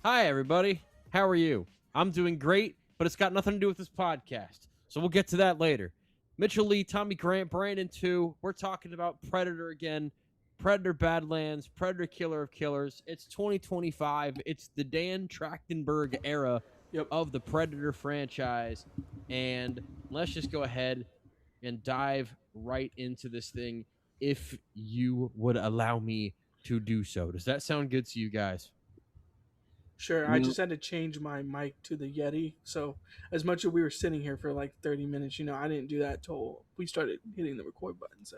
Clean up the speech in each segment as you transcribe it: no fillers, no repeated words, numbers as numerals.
Hi, everybody. How are you? I'm doing great, but it's got nothing to do with this podcast. So we'll get to that later. Mitchell Lee, Tommy Grant, Brandon 2. We're talking about Predator again. Predator Badlands, Predator Killer of Killers. It's 2025. It's the Dan Trachtenberg era Yep. of the Predator franchise. And let's just go ahead and dive right into this thing if you would allow me to do so. Does that sound good to you guys? Sure. I just had to change my mic to the Yeti. So as much as we were sitting here for like 30 minutes, I didn't do that till we started hitting the record button. So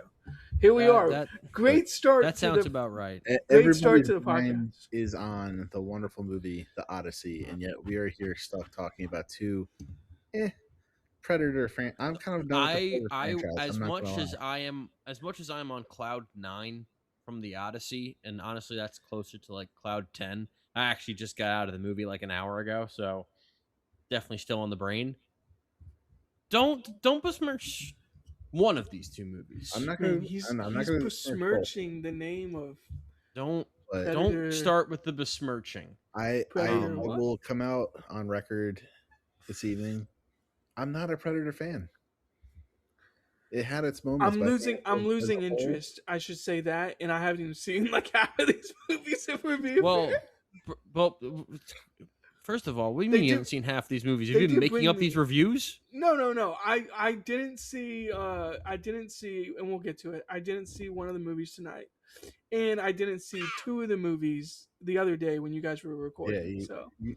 here we are. That Great start. That sounds about right. Great start Everybody's to the mind podcast. is on the wonderful movie The Odyssey, and yet we are here stuck talking about two Predator I'm kind of done with the Predator franchise. As I'm not much gonna as lie. as much as I'm on cloud 9 from the Odyssey, and honestly that's closer to like cloud 10. I actually just got out of the movie like an hour ago, so definitely still on the brain. Don't besmirch one of these two movies. I'm not Man, gonna. he's I'm not gonna besmirching the name of Don't Predator. start with the besmirching. I Predator what? will come out on record this evening. I'm not a Predator fan. It had its moments. I'm losing interest. I should say that, and I haven't even seen like half of these movies. If we're being fair. Well, first of all, what do you They mean you do- haven't seen half these movies? Have they you been do making bring up these me- reviews? No. I didn't see and we'll get to it. I didn't see one of the movies tonight. And I didn't see two of the movies the other day when you guys were recording.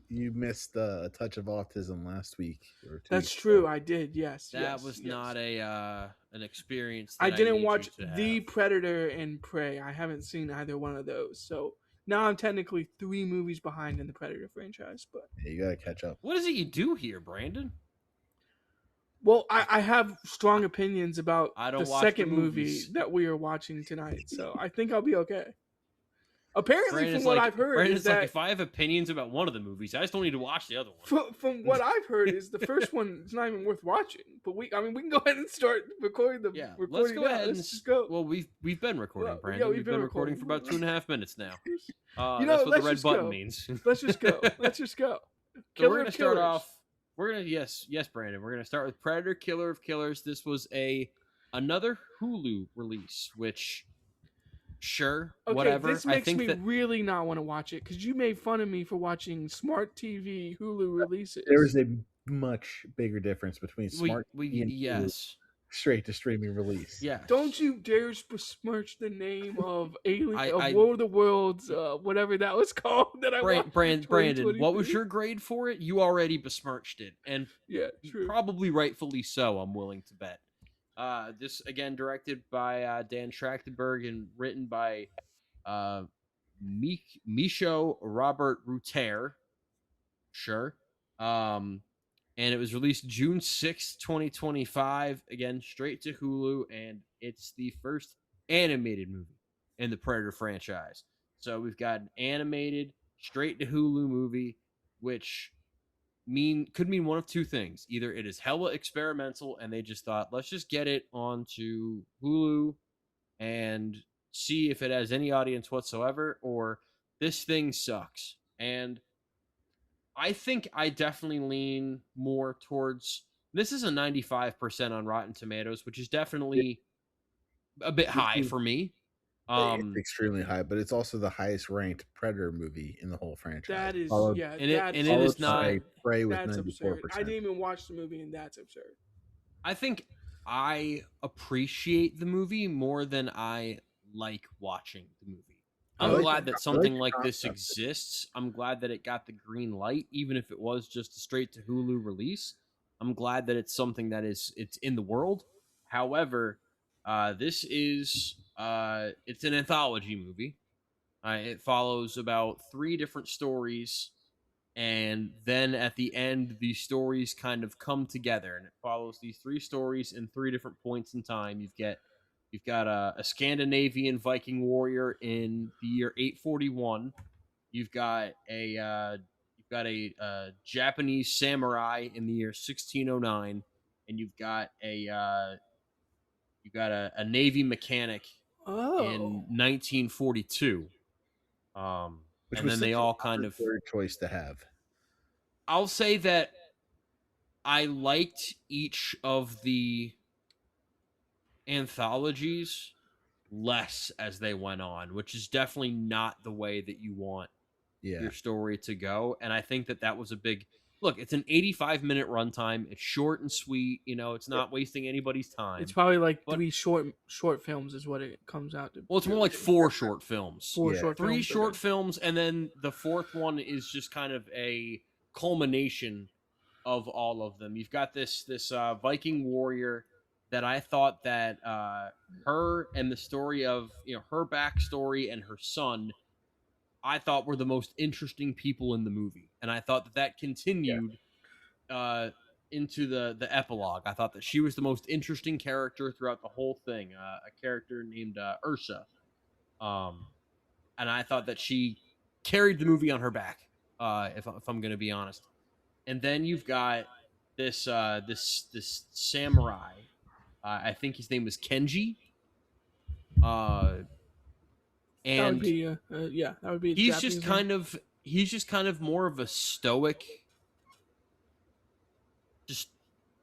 You missed a touch of autism last week. Or 2 That's weeks true. ago. I did. Yes. That was not an experience. I That didn't need watch you to The have. Predator and Prey. I haven't seen either one of those. So now I'm technically 3 movies behind in the Predator franchise. But Yeah, you gotta catch up. What is it you do here, Brandon? well, I have strong opinions about I don't the watch second the movie movies. that we are watching tonight. So I think I'll be okay. Apparently, Brandon's from what like, I've heard, Brandon's is that like, if I have opinions about one of the movies, I just don't need to watch the other one. from what I've heard, is the first one is not even worth watching. But we can go ahead and start recording the. Yeah, recording let's go now. ahead Let's just go. Well, we've been recording, Well, Brandon. yeah, we've been recording for about 2.5 minutes now. You know, That's what let's the red just button go. means. Let's just go. Let's just go. So we're gonna start off. We're gonna yes, Brandon. We're gonna start with Predator, Killer of Killers. This was another Hulu release, which sure, Okay, whatever. this makes I think me that really not want to watch it because you made fun of me for watching smart TV Hulu releases. There is a much bigger difference between smart we TV and yes, straight to streaming release. yeah. Don't you dare besmirch the name of Alien I- War of the Worlds, whatever that was called. That I watched in Brandon, what was 2023. your grade for it? You already besmirched it, and Yeah, true. probably rightfully so. I'm willing to bet. This again directed by Dan Trachtenberg and written by Micho Robert Ruter. Sure. And it was released June 6th, 2025. Again, straight to Hulu, and it's the first animated movie in the Predator franchise. So we've got an animated, straight to Hulu movie, which could mean one of two things. Either it is hella experimental, and they just thought, let's just get it onto Hulu and see if it has any audience whatsoever, or this thing sucks. And I think I definitely lean more towards this is a 95% on Rotten Tomatoes, which is definitely a bit high for me. It's extremely high, but it's also the highest ranked Predator movie in the whole franchise. That is, it is not. Prey with That's 94%. absurd. I didn't even watch the movie, and that's absurd. I think I appreciate the movie more than I like watching the movie. I'm glad that something like this exists. I'm glad that it got the green light, even if it was just a straight to Hulu release. I'm glad that it's something that it's in the world. However, this is it's an anthology movie. It follows about 3 different stories, and then at the end, these stories kind of come together, and it follows these 3 stories in 3 different points in time. You've got a Scandinavian Viking warrior in the year 841. You've got a Japanese samurai in the year 1609, and you've got a Navy mechanic in 1942. which and was then such they an all kind odd of. third choice to have. I'll say that I liked each of the anthologies less as they went on, which is definitely not the way that you want Yeah, your story to go. And I think that that was a big look. It's an 85-minute runtime. It's short and sweet. You know, it's yeah, not wasting anybody's It's time. probably like But three short films is what it comes out to. well, it's more like Really, four short films, four yeah. short three films. short Okay. films, and then the fourth one is just kind of a culmination of all of them. You've got this Viking warrior that I thought that her and the story of her backstory and her son, I thought were the most interesting people in the movie, and I thought that that Yeah. continued uh, into the epilogue. I thought that she was the most interesting character throughout the whole thing. A character named Ursa, um, and I thought that she carried the movie on her back. If I'm going to be honest, and then you've got this samurai. I think his name was Kenji. Uh, That would and be yeah, that would be a he's just Japanese name. kind of more of a stoic, just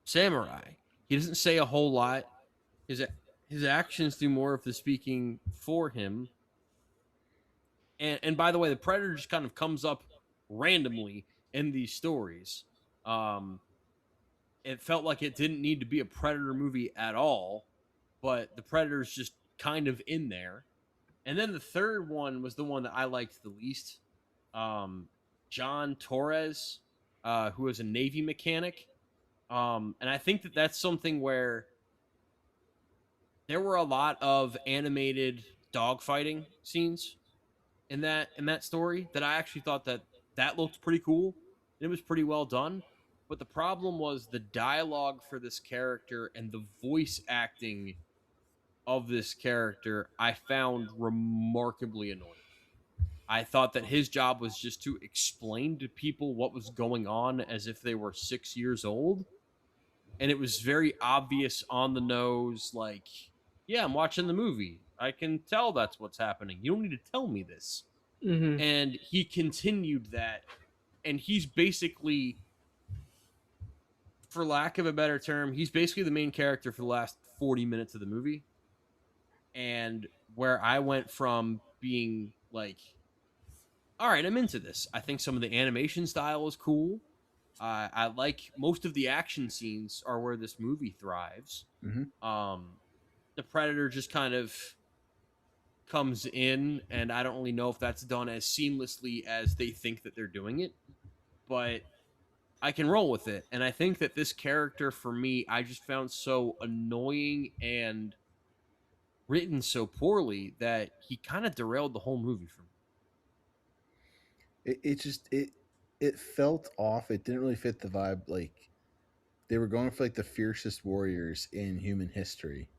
samurai. He doesn't say a whole lot. His his actions do more of the speaking for him. And by the way, the predator just kind of comes up randomly in these stories. Um, it felt like it didn't need to be a predator movie at all, but the predator's just kind of in there. And then the third one was the one that I liked the least. John Torres, who was a Navy mechanic. And I think that that's something where there were a lot of animated dogfighting scenes in that story that I actually thought that that looked pretty cool. It was pretty well done. But the problem was the dialogue for this character and the voice acting of this character I found remarkably annoying. I thought that his job was just to explain to people what was going on as if they were 6 years old. And it was very obvious on the nose, like, yeah, I'm watching the movie. I can tell that's what's happening. You don't need to tell me this. Mm-hmm. And he continued that. And he's basically, for lack of a better term, he's basically the main character for the last 40 minutes of the movie. And where I went from being like, all right, I'm into this. I think some of the animation style is cool. I like most of the action scenes are where this movie thrives. Hmm. Um, the Predator just kind of comes in, and I don't really know if that's done as seamlessly as they think that they're doing it, but I can roll with it. And I think that this character, for me, I just found so annoying and written so poorly that he kind of derailed the whole movie for me. It just it felt off. It didn't really fit the vibe. Like they were going for like the fiercest warriors in human history,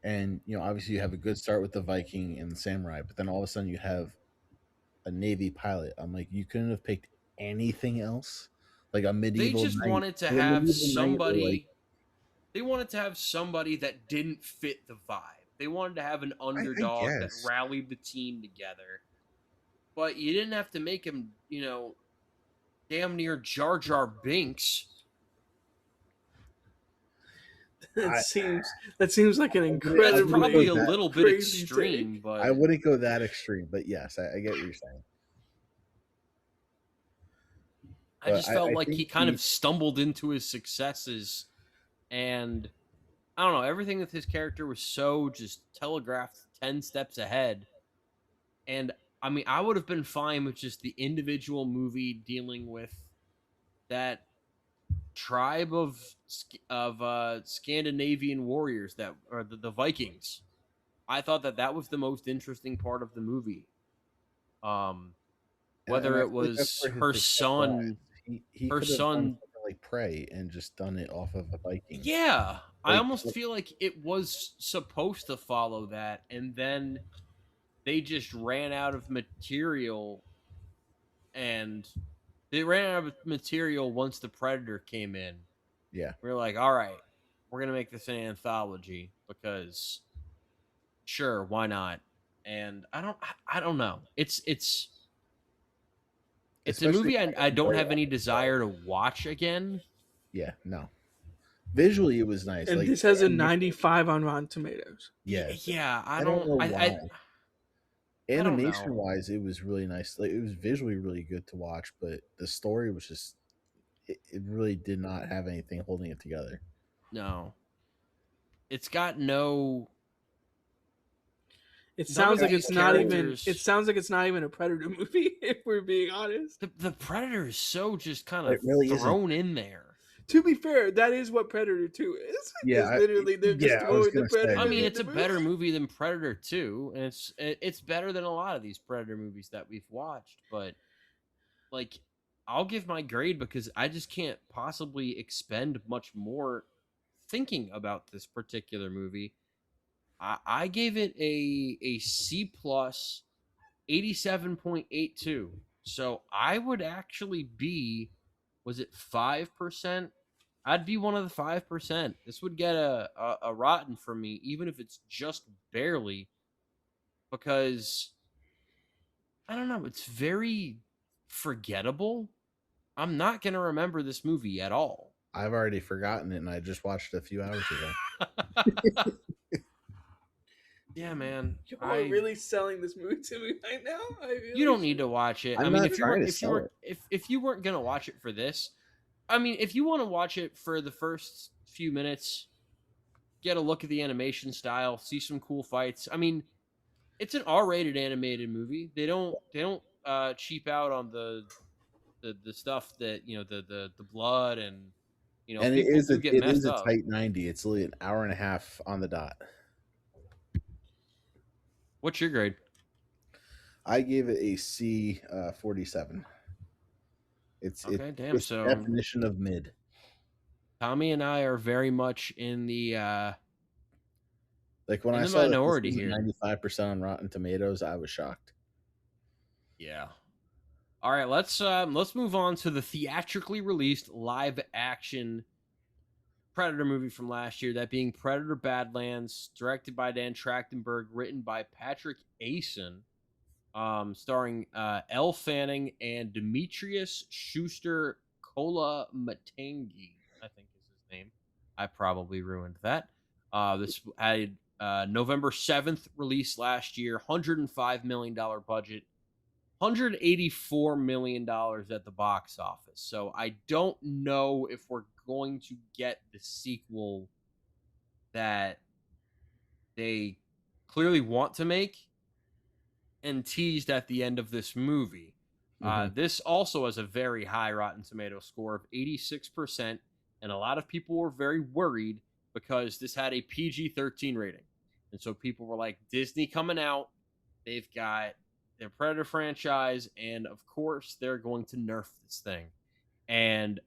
and obviously you have a good start with the Viking and the samurai, but then all of a sudden you have a Navy pilot. I'm like, you couldn't have picked anything else, like a They medieval just knight, wanted to like a have medieval knight, or like somebody. They wanted to have somebody that didn't fit the vibe. They wanted to have an I underdog that guess. rallied the team together. But you didn't have to make him, damn near Jar Jar Binks. I, That seems like an I That's wouldn't probably go a incredibly that. little bit crazy take. extreme, I but wouldn't go that extreme, but yes, I get what you're saying. I But just felt I like think he kind of stumbled into his successes. And I don't know, everything with his character was so just telegraphed 10 steps ahead. And I mean, I would have been fine with just the individual movie dealing with that tribe of Scandinavian warriors that are the Vikings. I thought that that was the most interesting part of the movie. Um, and whether I it feel like that's was where his success lies. He her could have done son. something like Prey and just done it off of a Viking. Yeah, I Like, almost feel like it was supposed to follow that, and then they just ran out of material, and they ran out of material once the Predator came in. yeah, We were like, all right, we're gonna make this an anthology because sure, why not? And I don't know. It's It's a especially movie I don't very have any desire to watch again. yeah, no. Visually, it was nice. And Like this has a animation, 95 on Rotten Tomatoes. yeah. Yeah, I don't know why. I don't Animation know. wise, it was really nice. Like it was visually really good to watch, but the story was just it really did not have anything holding it together. No. It's got no It none sounds of like these it's not even. It characters. sounds like it's not even a Predator movie. If we're being honest. The Predator is so just kind It of really isn't. thrown in there. To be fair, that is what Predator 2 is. Yeah, Is literally they're just yeah, I was throwing the gonna say. Predator. I mean, in it's the a movie. better movie than Predator 2, and it's better than a lot of these Predator movies that we've watched, but like I'll give my grade because I just can't possibly expend much more thinking about this particular movie. I gave it a C plus 87.82. So I would actually be, was it 5%? I'd be one of the 5%. This would get a rotten from me, even if it's just barely, because I don't know, it's very forgettable. I'm not going to remember this movie at all. I've already forgotten it, and I just watched it a few hours ago. Yeah, man. You are really selling this movie to me right now. You don't need to watch it. I'm I mean, not if you trying weren't to if you sell weren't it. if you weren't gonna watch it for this, I mean, if you want to watch it for the first few minutes, get a look at the animation style, see some cool fights. I mean, it's an R-rated animated movie. They don't cheap out on the stuff that the blood and And people do get it is messed a up. tight 90. It's only an hour and a half on the dot. What's your grade? I gave it a C 47. Okay, damn. It's the So definition of mid. Tommy and I are very much in the Like when in I the saw that this minority was here. 95% on Rotten Tomatoes, I was shocked. Yeah. All right, let's move on to the theatrically released live action Predator movie from last year, that being Predator Badlands, directed by Dan Trachtenberg, written by Patrick Asen, starring Elle Fanning and Demetrius Schuster Matangi, I think is his name. I probably ruined that. This had November 7th release last year, $105 million budget. $184 million at the box office. So I don't know if we're going to get the sequel that they clearly want to make and teased at the end of this movie. This also has a very high Rotten Tomato score of 86%, and a lot of people were very worried because this had a PG-13 rating. And so people were like, Disney coming out, they've got their Predator franchise, and of course they're going to nerf this thing. And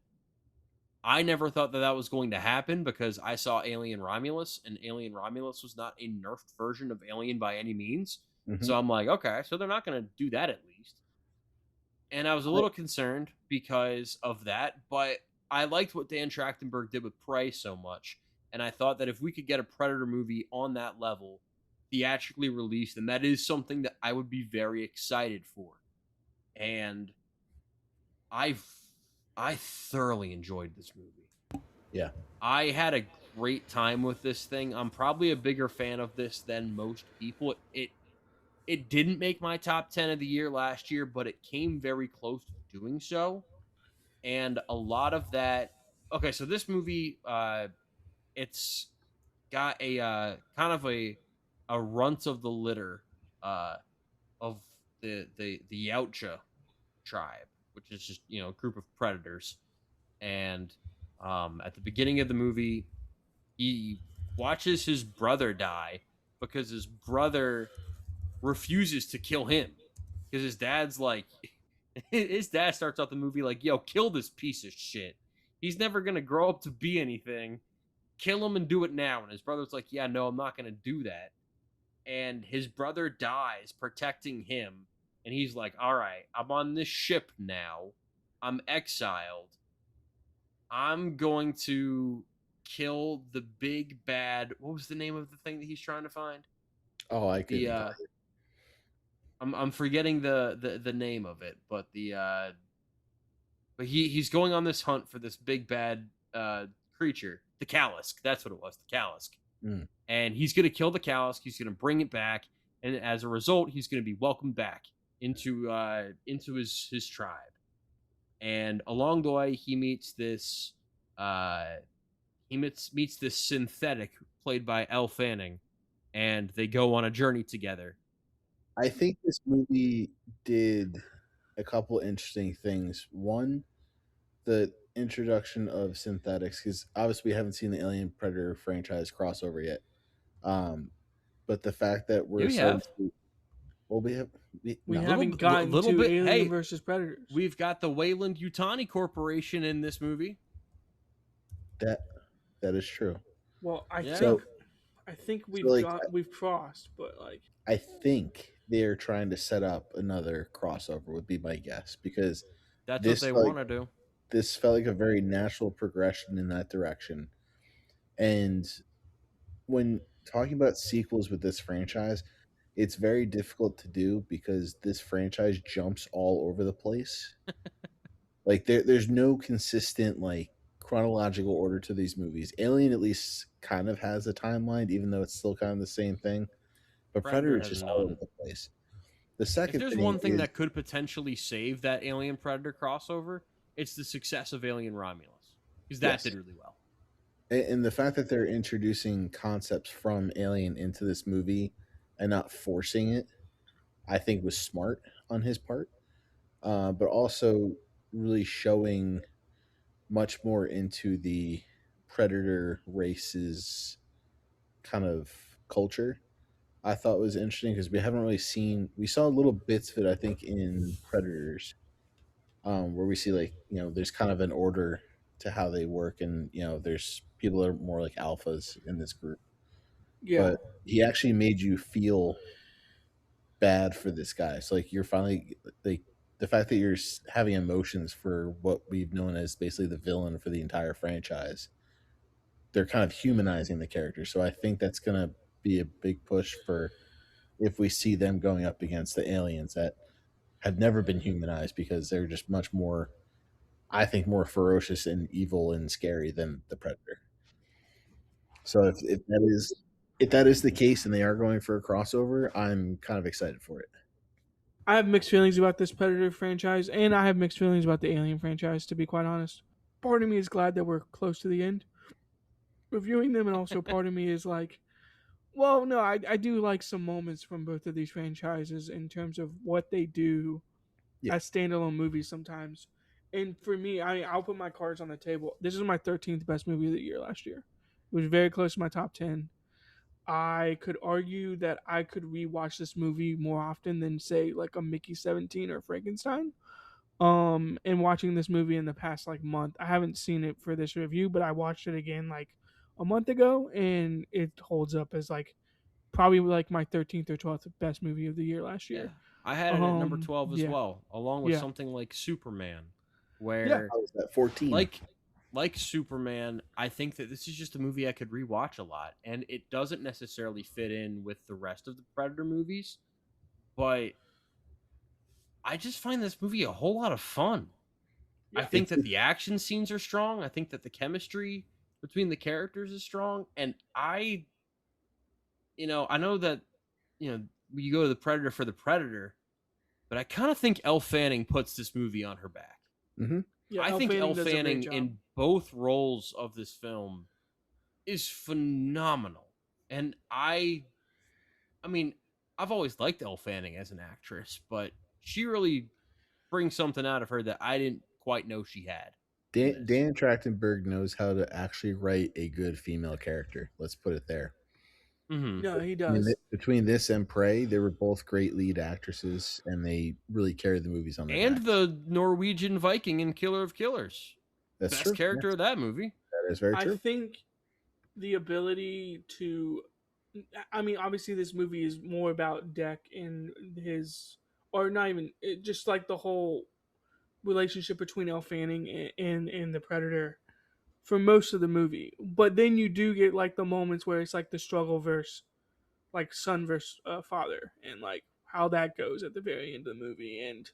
I never thought that that was going to happen because I saw Alien Romulus, and Alien Romulus was not a nerfed version of Alien by any means. So I'm like, okay, so they're not going to do that at least. And I was a little concerned because of that, but I liked what Dan Trachtenberg did with Prey so much. And I thought that if we could get a Predator movie on that level, theatrically released, and that is something that I would be very excited for. And I thoroughly enjoyed this movie. Yeah. I had a great time with this thing. I'm probably a bigger fan of this than most people. It didn't make my top 10 of the year last year, but it came very close to doing so. And a lot of that. Okay, so this movie, it's got a kind of a runt of the litter of the Yautja tribe, which is just a group of predators. And at the beginning of the movie, he watches his brother die because his brother refuses to kill him because his dad's like his dad starts out the movie like, yo, kill this piece of shit, he's never gonna grow up to be anything, kill him and do it now. And his brother's like, yeah, no, I'm not gonna do that. And his brother dies protecting him, and he's like, all right, I'm on this ship now, I'm exiled, I'm going to kill the big bad, what was the name of the thing that he's trying to find? Oh, I could. I'm forgetting the name of it, but he's going on this hunt for this big bad creature, the Callisk. That's what it was, the Callisk. Mm. And he's going to kill the Callisk. He's going to bring it back, and as a result, he's going to be welcomed back into his tribe. And along the way, he meets this meets this synthetic played by Elle Fanning, and they go on a journey together. I think this movie did a couple interesting things. One, the introduction of synthetics, because obviously we haven't seen the Alien Predator franchise crossover yet. But the fact that Yeah, we're we starting have. to, well, We no, haven't gotten little to bit. Alien Hey, versus Predators. we've got the Wayland Yutani Corporation in this movie. that that is true. Well, Yeah. I think like, we've crossed, but like I think they're trying to set up another crossover. Would be my guess, because That's what this they like want to do. this felt like a very natural progression in that direction. And when talking about sequels with this franchise, it's very difficult to do because this franchise jumps all over the place. Like there's no consistent like chronological order to these movies. Alien at least kind of has a timeline, even though it's still kind of the same thing. But Predator Predator is has just all over none. the place. The If second there's thing one thing is that could potentially save that Alien Predator crossover, it's the success of Alien Romulus, because that yes, did really well. and the fact that they're introducing concepts from Alien into this movie and not forcing it, I think was smart on his part. But also really showing much more into the predator race's kind of culture. I thought was interesting because we haven't really seen. We saw little bits of it, I think, in Predators, where we see like there's kind of an order to how they work, and there's people that are more like alphas in this group. yeah. But he actually made you feel bad for this guy. So like you're finally like the fact that you're having emotions for what we've known as basically the villain for the entire franchise. They're kind of humanizing the character. So I think that's going to be a big push for if we see them going up against the aliens that have never been humanized because they're just much more, I think, more ferocious and evil and scary than the predator. So if that is the case and they are going for a crossover, I'm kind of excited for it. I have mixed feelings about this Predator franchise, and I have mixed feelings about the Alien franchise, to be quite honest. Part of me is glad that we're close to the end reviewing them, and also part of me is like, well, no, I do like some moments from both of these franchises in terms of what they do Yeah. as standalone movies sometimes. And for me, I'll put my cards on the table. This is my 13th best movie of the year last year. It was very close to my top 10. I could argue that I could rewatch this movie more often than say like a Mickey 17 or Frankenstein. And watching this movie in the past like month, I haven't seen it for this review, but I watched it again like a month ago, and it holds up as like probably like my 13th or 12th best movie of the year last Yeah, year. I had it at number 12 as Yeah, well, along with yeah, something like Superman, yeah. where I was at 14. like Superman, I think that this is just a movie I could rewatch a lot, and it doesn't necessarily fit in with the rest of the Predator movies, but I just find this movie a whole lot of fun. I Yeah. think that the action scenes are strong. I think that the chemistry between the characters is strong, and I know that you go to the Predator for the Predator, but I kind of think Elle Fanning puts this movie on her back. Mm-hmm. Yeah, I Elle think Fanning Elle does a great Fanning job. in both roles of this film is phenomenal. And I mean, I've always liked Elle Fanning as an actress, but she really brings something out of her that I didn't quite know she had. Dan Trachtenberg knows how to actually write a good female character. Let's put it there. Mm-hmm. No, he I mean, does. between this and Prey, they were both great lead actresses, and they really carried the movies on their And back. the Norwegian Viking in Killer of Killers. That's Best true. character Yes, of that movie. that is very I true. think the ability to, I mean, obviously this movie is more about Deck and his, or not even, just like the whole relationship between Elle Fanning and the Predator for most of the movie. But then you do get like the moments where it's like the struggle versus like son versus father, and like how that goes at the very end of the movie. And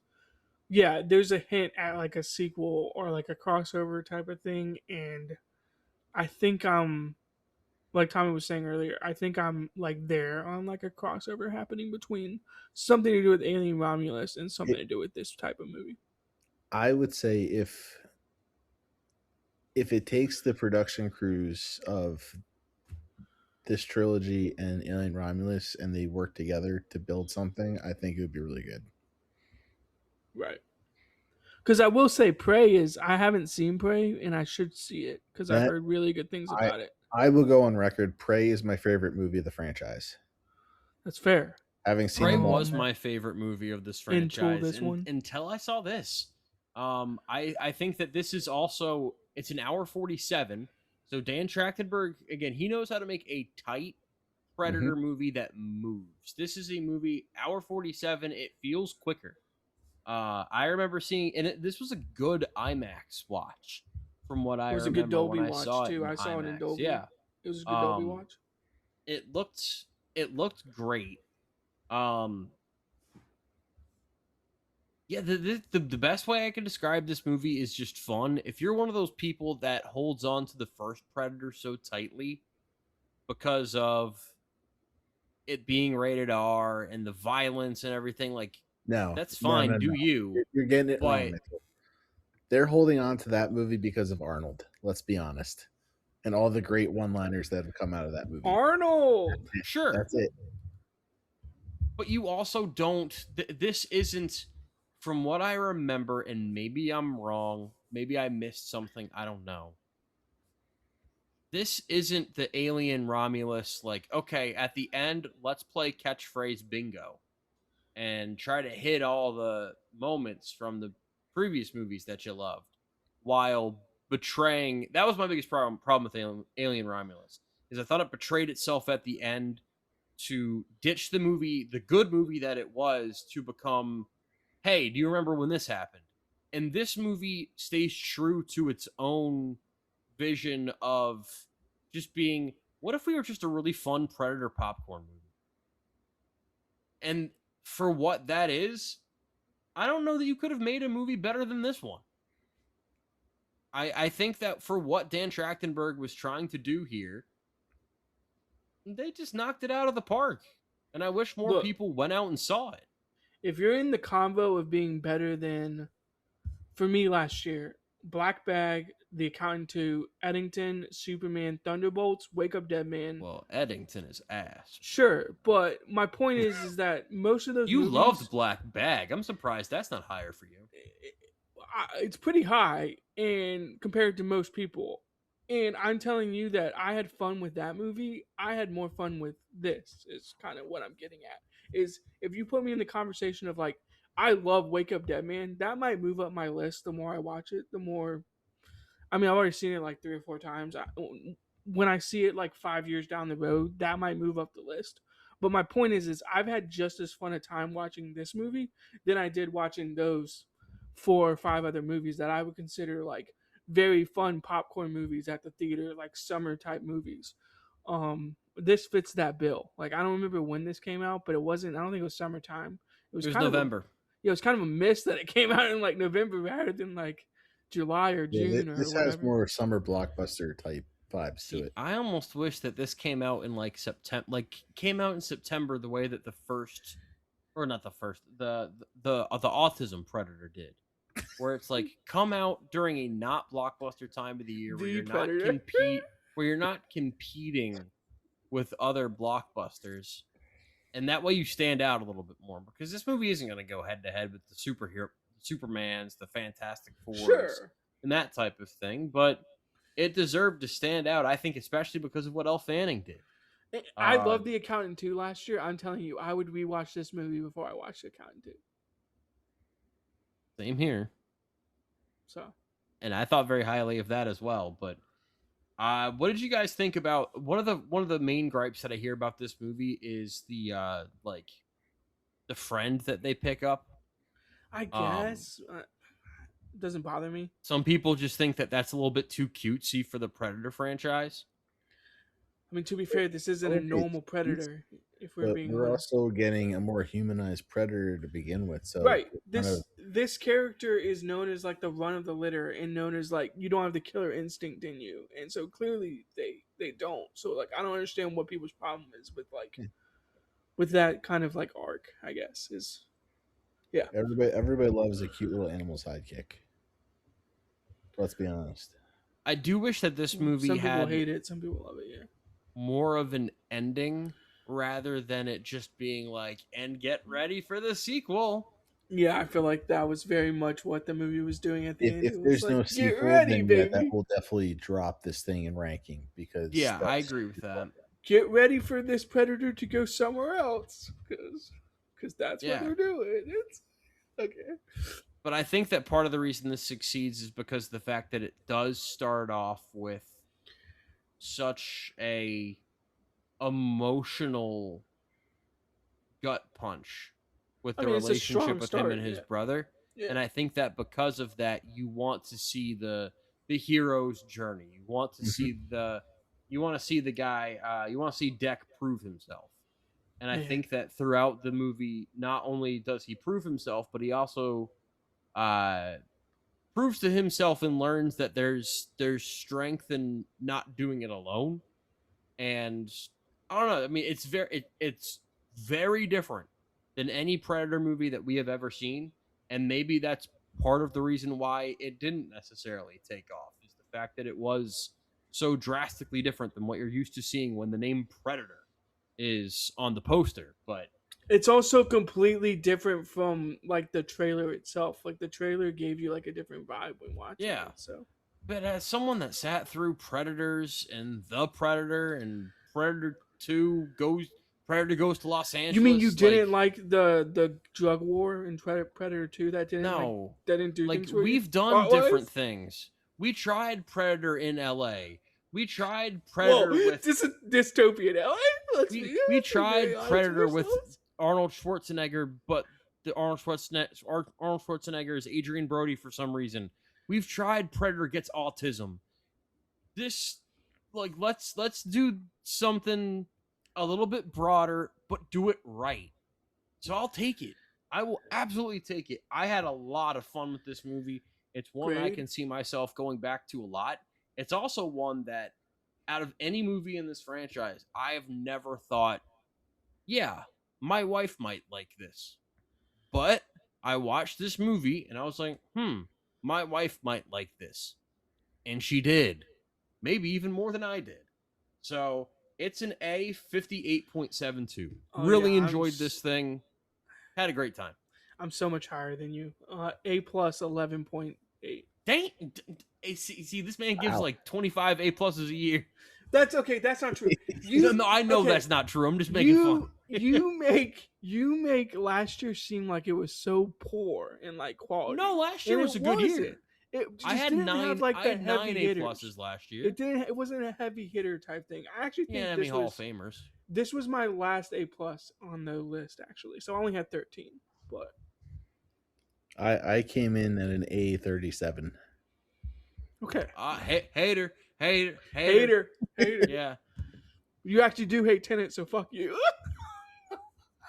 yeah, there's a hint at like a sequel or like a crossover type of thing. And I think I'm like Tommy was saying earlier, I think I'm like there on like a crossover happening between something to do with Alien Romulus and something to do with this type of movie. I would say if it takes the production crews of this trilogy and Alien Romulus and they work together to build something, I think it would be really good. Right. Because I will say, Prey is I haven't seen Prey and I should see it because I've That heard really good things I about it. I will go on record. Prey is my favorite movie of the franchise. That's fair. Having seen Prey them all, was my favorite movie of this Until franchise this one. until I saw this. I think that this is also it's an hour 47. So Dan Trachtenberg again, he knows how to make a tight Predator movie that moves. This is a movie hour 47. It feels quicker. I remember seeing and this was a good IMAX watch from what I It was a remember good when Dolby I watch saw too. it in I saw it in IMAX. Dolby. Yeah. It was a good Dolby Um, watch. it looked great. Yeah, the best way I can describe this movie is just fun. If you're one of those people that holds on to the first Predator so tightly because of it being rated R and the violence and everything, like that's fine. Do you? You're getting it wrong, But Mitchell. They're holding on to that movie because of Arnold. Let's be honest, and all the great one-liners that have come out of that movie. Arnold. sure, That's it. but you also don't. This isn't, from what I remember, and maybe I'm wrong. Maybe I missed something. I don't know. This isn't the Alien Romulus. Like, okay, at the end, let's play catchphrase bingo and try to hit all the moments from the previous movies that you loved, while betraying. That was my biggest problem with Alien Romulus, is I thought it betrayed itself at the end to ditch the movie, the good movie that it was, to become, hey, do you remember when this happened? And this movie stays true to its own vision of just being, what if we were just a really fun Predator popcorn movie? And for what that is, I don't know that you could have made a movie better than this one. I think that for what Dan Trachtenberg was trying to do here, they just knocked it out of the park. And I wish more people went out and saw it. If you're in the combo of being better than, for me last year, Black Bag, The Accountant 2, Eddington, Superman, Thunderbolts, Wake Up Dead Man. Well, Eddington is ass. Sure, but my point is that most of those you movies, loved Black Bag. I'm surprised that's not higher for you. It's pretty high and compared to most people. And I'm telling you that I had fun with that movie. I had more fun with this. Is kind of what I'm getting at. Is if you put me in the conversation of like, I love Wake Up Dead Man, that might move up my list. The more I watch it, the more. I mean, I've already seen it like 3 or 4 times. When I see it like 5 years down the road, that might move up the list. But my point is I've had just as fun a time watching this movie than I did watching those 4 or 5 other movies that I would consider like very fun popcorn movies at the theater, like summer type movies. This fits that bill. Like I don't remember when this came out, but it wasn't. I don't think it was summertime. It was kind November. It was kind of a miss that it came out in like November rather than like July or June or this whatever. has more summer blockbuster type vibes to it. I almost wish that this came out in like September, came out in September the way that the first, or not the first, the Autism Predator did, where it's like come out during a not blockbuster time of the year where you're not competing with other blockbusters, and that way you stand out a little bit more, because this movie isn't going to go head to head with the Supermans, the Fantastic Fours, and that type of thing, but it deserved to stand out, I think, especially because of what Elle Fanning did. I loved The Accountant 2 last year. I'm telling you, I would rewatch this movie before I watched The Accountant 2. Same here. So, and I thought very highly of that as well. But what did you guys think about one of the main gripes that I hear about this movie is the the friend that they pick up? I guess it doesn't bother me. Some people just think that that's a little bit too cutesy for the Predator franchise. I mean, to be fair, this isn't a normal Predator. if we're But being we're honest. also getting a more humanized predator to begin with, so Right. it kind of This character is known as like the run of the litter and known as like you don't have the killer instinct in you. And so clearly they don't. So like I don't understand what people's problem is with like with that kind of like arc, I guess. Is yeah. everybody loves a cute little animal sidekick. Let's be honest. I do wish that this movie Some people had hate it, some people love it, yeah. more of an ending rather than it just being like, and get ready for the sequel. Yeah, I feel like that was very much what the movie was doing at the end. If It was there's like, no get sequel, ready, then yeah, that baby. will definitely drop this thing in ranking because Yeah, I that's agree with that. Get ready for this predator to go somewhere else. Because that's what Yeah. they're doing. It's okay. But I think that part of the reason this succeeds is because of the fact that it does start off with such a emotional gut punch with the It's a relationship strong with start, him and his yeah. brother. Yeah. And I think that because of that, you want to see the hero's journey. You want to see the guy. You want to see Deck prove himself. And I Yeah. think that throughout the movie, not only does he prove himself, but he also proves to himself and learns that there's strength in not doing it alone. And I don't know. I mean, it's very different than any Predator movie that we have ever seen, and maybe that's part of the reason why it didn't necessarily take off. Is the fact that it was so drastically different than what you're used to seeing when the name Predator is on the poster. But it's also completely different from like the trailer itself. Like the trailer gave you like a different vibe when watching yeah, it. So but as someone that sat through Predators and The Predator and Predator goes to Los Angeles. you mean you didn't like the drug war in Predator 2? That didn't No, that didn't do like things for you? we've done different things. We tried Predator in L.A. We tried Predator with this is dystopian LA. we tried Predator with Arnold Schwarzenegger, but the Arnold Schwarzenegger is Adrian Brody for some reason. We've tried Predator gets autism. This, like, let's do something a little bit broader, but do it right. So I'll take it. I will absolutely take it. I had a lot of fun with this movie. It's one I can see myself going back to a lot. It's also one that, out of any movie in this franchise, I have never thought, yeah, my wife might like this. But I watched this movie and I was like, my wife might like this. And she did. Maybe even more than I did. So it's an A, 58.72. Really enjoyed this thing. Had a great time. I'm so much higher than you. A plus 11.8. Dang. See, this man gives like 25 A pluses a year. That's okay. That's not true. No, I know that's not true. I'm just making fun. you make last year seem like it was so poor in like quality. No, last year was a good year. I had nine A pluses last year. It wasn't a heavy hitter type thing. I actually think this Hall was of Famers. This was my last A plus on the list actually. So I only had 13, but I came in at an A37. Okay. Hater. Yeah. You actually do hate Tenet, so fuck you.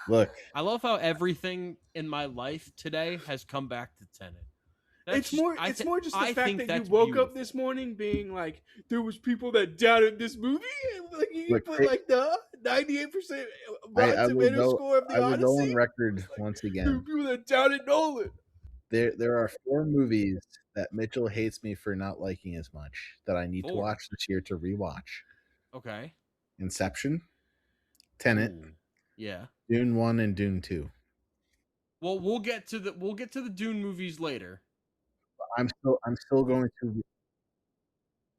Look, I love how everything in my life today has come back to Tenet. It's more just the fact that you woke up this morning being like, there was people that doubted this movie, and like you put like the 98% Rotten Tomato score of the Odyssey. I will go on record once again. People that doubted Nolan. There are 4 movies that Mitchell hates me for not liking as much that I need to watch this year to rewatch. Okay. Inception, Tenet, yeah, Dune 1 and Dune 2. Well, we'll get to the Dune movies later. I'm still going to.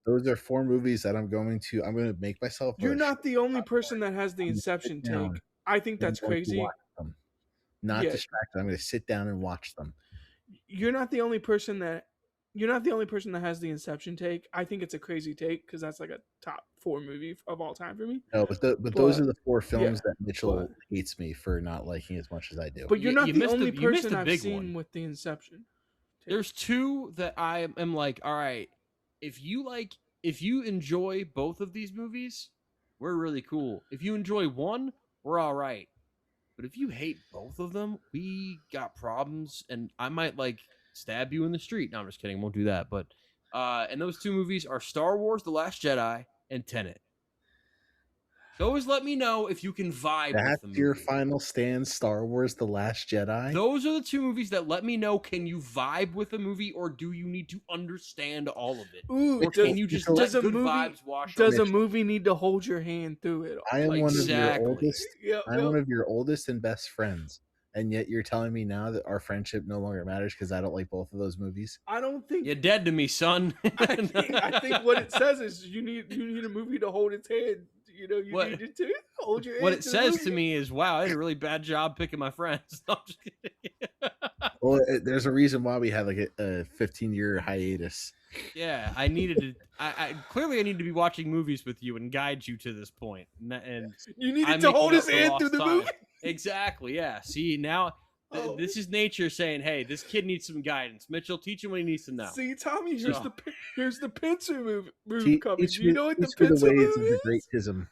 Those are 4 movies that I'm going to make myself. You're not the only person that has the Inception take. I think that's crazy. Not distracted. I'm going to sit down and watch them. You're not the only person that has the Inception take. I think it's a crazy take because that's like a top 4 movie of all time for me. No, but those are the 4 films that Mitchell hates me for not liking as much as I do. But you're not the only person I've seen with the Inception take. There's 2 that I am like, all right, if you enjoy both of these movies, we're really cool. If you enjoy one, we're all right. But if you hate both of them, we got problems, and I might like stab you in the street. No, I'm just kidding. Won't do that. But and those two movies are Star Wars: The Last Jedi and Tenet. So always let me know if you can vibe with the That's movie. your final stand, Star Wars: The Last Jedi? Those are the two movies that let me know, can you vibe with the movie, or do you need to understand all of it? Ooh, Or can you just let good vibes wash over does a you? movie need to hold your hand through it? I am one of your Exactly. oldest. Yep, I'm one of your oldest and best friends, and yet you're telling me now that our friendship no longer matters because I don't like both of those movies. I don't think You're dead to me, son. I think what it says is you need a movie to hold its hand. You know, you What- need it to hold your hand. What it the says movie. to me is, wow, I did a really bad job picking my friends. No, I'm just kidding. Well, there's a reason why we had like a 15-year hiatus. Yeah, I needed to. I clearly I need to be watching movies with you and guide you to this point. And You needed I'm to making hold up his for hand lost through the time. movie. Exactly. Yeah. See, now Oh. this is nature saying, "Hey, this kid needs some guidance. Mitchell, teach him what he needs to know." See, Tommy, So- here's the pincer move coming. Teach Do you me- know what the teach me pincer ways move of the is? great tism.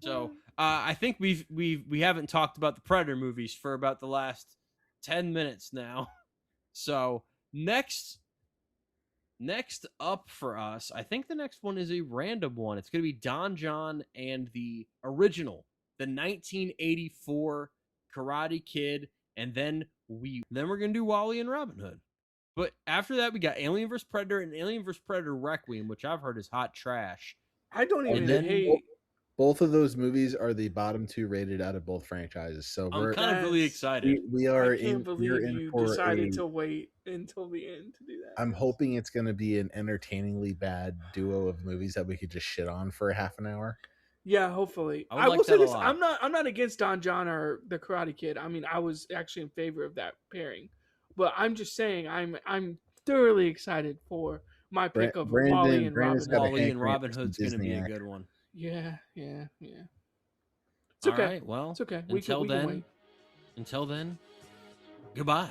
So I think we haven't talked about the Predator movies for about the last 10 minutes now. So next up for us, I think the next one is a random one. It's going to be Don John and the original, the 1984 Karate Kid, and then we're going to do Wally and Robin Hood. But after that, we got Alien vs. Predator and Alien vs. Predator Requiem, which I've heard is hot trash. I don't even And then- hate. Both of those movies are the bottom two rated out of both franchises. So I'm we're kind of really That's- excited. we are I can't in. believe We're in you for decided a, to wait until the end to do that. I'm hoping it's going to be an entertainingly bad duo of movies that we could just shit on for a half an hour. Yeah, hopefully. I would I like will say that a this: lot. I'm not against Don John or the Karate Kid. I mean, I was actually in favor of that pairing, but I'm just saying I'm thoroughly excited for my pick of Brandon- Wally and Brandon's Robin got a Hood. Wally and hankering Robin for some Hood's going to Disney be a action. good one. Yeah. It's All okay. right, well, It's okay. until we can then, wait. until then, goodbye.